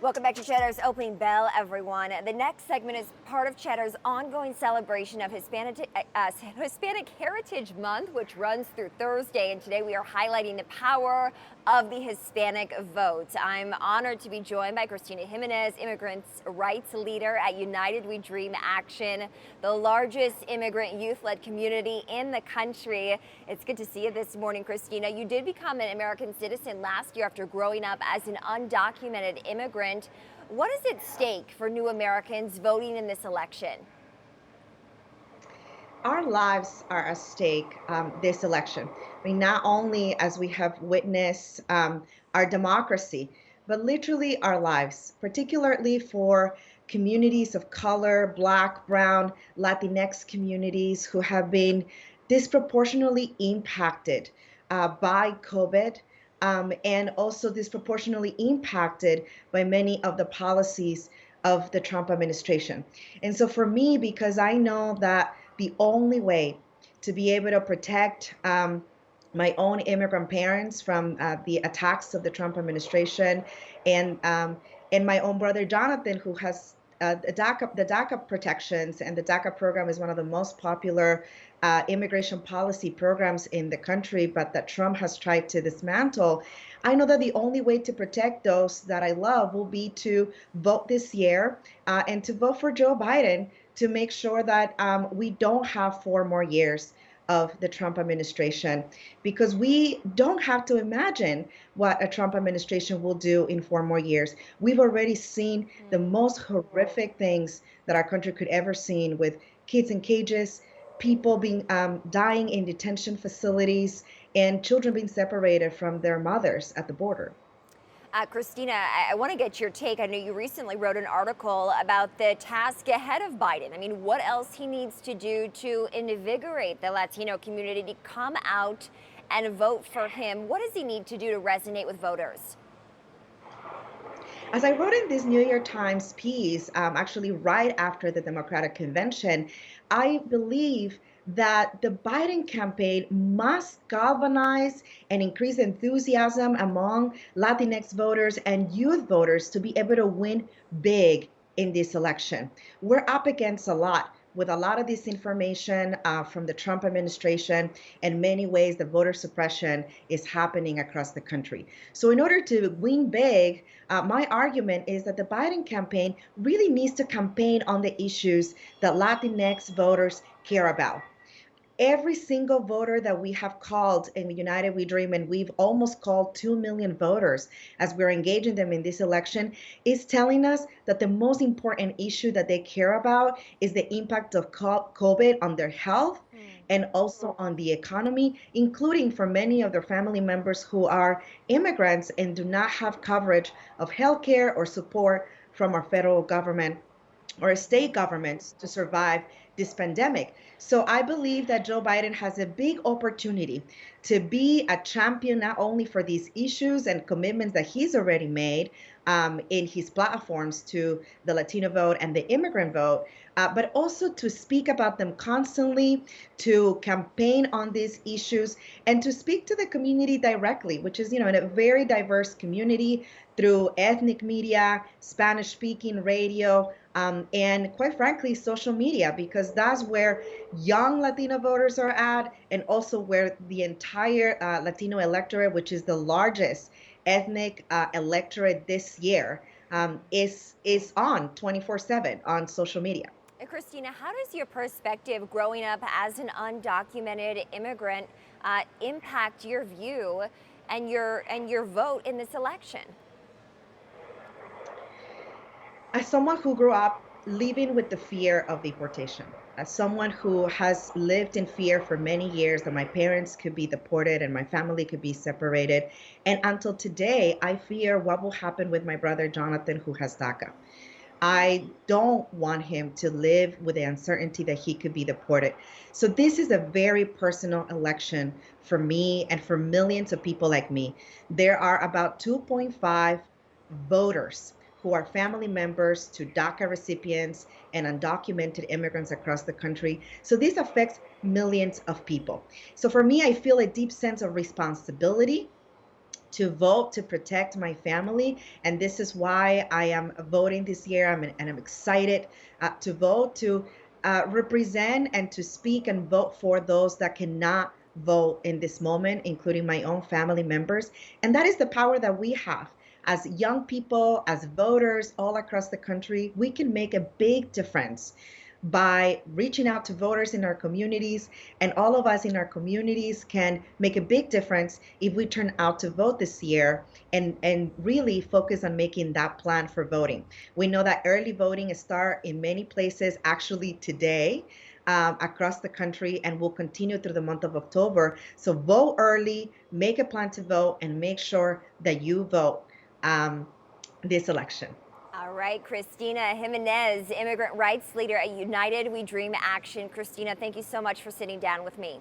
Welcome back to Cheddar's Opening Bell, everyone. The next segment is part of Cheddar's ongoing celebration of Hispanic Heritage Month, which runs through Thursday. And today we are highlighting the power of the Hispanic vote. I'm honored to be joined by Cristina Jimenez, Immigrant Rights Leader at United We Dream Action, the largest immigrant youth-led community in the country. It's good to see you this morning, Cristina. You did become an American citizen last year after growing up as an undocumented immigrant. What is at stake for new Americans voting in this election? Our lives are at stake this election. I mean, not only as we have witnessed our democracy, but literally our lives, particularly for communities of color, Black, Brown, Latinx communities who have been disproportionately impacted by COVID. And also disproportionately impacted by many of the policies of the Trump administration. And so for me, because I know that the only way to be able to protect my own immigrant parents from the attacks of the Trump administration, and my own brother Jonathan, who has the DACA protections, and the DACA program is one of the most popular immigration policy programs in the country, but that Trump has tried to dismantle. I know that the only way to protect those that I love will be to vote this year and to vote for Joe Biden to make sure that we don't have 4 more years of the Trump administration, because we don't have to imagine what a Trump administration will do in 4 more years. We've already seen the most horrific things that our country could ever see, with kids in cages, people being dying in detention facilities, and children being separated from their mothers at the border. Cristina, I want to get your take. I know you recently wrote an article about the task ahead of Biden. I mean, what else he needs to do to invigorate the Latino community to come out and vote for him? What does he need to do to resonate with voters? As I wrote in this New York Times piece, actually right after the Democratic convention, I believe that the Biden campaign must galvanize and increase enthusiasm among Latinx voters and youth voters to be able to win big in this election. We're up against a lot, with a lot of disinformation from the Trump administration. In many ways, the voter suppression is happening across the country. So in order to win big, my argument is that the Biden campaign really needs to campaign on the issues that Latinx voters care about. Every single voter that we have called in United We Dream, and we've almost called 2 million voters as we're engaging them in this election, is telling us that the most important issue that they care about is the impact of COVID on their health and also on the economy, including for many of their family members who are immigrants and do not have coverage of healthcare or support from our federal government or state governments to survive this pandemic. So I believe that Joe Biden has a big opportunity to be a champion, not only for these issues and commitments that he's already made in his platforms to the Latino vote and the immigrant vote, but also to speak about them constantly, to campaign on these issues, and to speak to the community directly, which is, in a very diverse community, through ethnic media, Spanish-speaking radio, and quite frankly, social media, because that's where young Latino voters are at, and also where the entire Latino electorate, which is the largest ethnic electorate this year, is on 24/7 on social media. Cristina, how does your perspective growing up as an undocumented immigrant impact your view and your vote in this election? As someone who grew up living with the fear of deportation, as someone who has lived in fear for many years that my parents could be deported and my family could be separated, and until today, I fear what will happen with my brother Jonathan, who has DACA. I don't want him to live with the uncertainty that he could be deported. So this is a very personal election for me and for millions of people like me. There are about 2.5 voters who are family members to DACA recipients and undocumented immigrants across the country. So this affects millions of people. So for me, I feel a deep sense of responsibility to vote to protect my family. And this is why I am voting this year. And I'm excited to vote, to represent and to speak and vote for those that cannot vote in this moment, including my own family members. And that is the power that we have. As young people, as voters all across the country, we can make a big difference by reaching out to voters in our communities, and all of us in our communities can make a big difference if we turn out to vote this year and really focus on making that plan for voting. We know that early voting starts in many places actually today across the country, and will continue through the month of October. So vote early, make a plan to vote, and make sure that you vote um, this election. All right, Cristina Jimenez, Immigrant Rights Leader at United We Dream Action. Cristina, thank you so much for sitting down with me.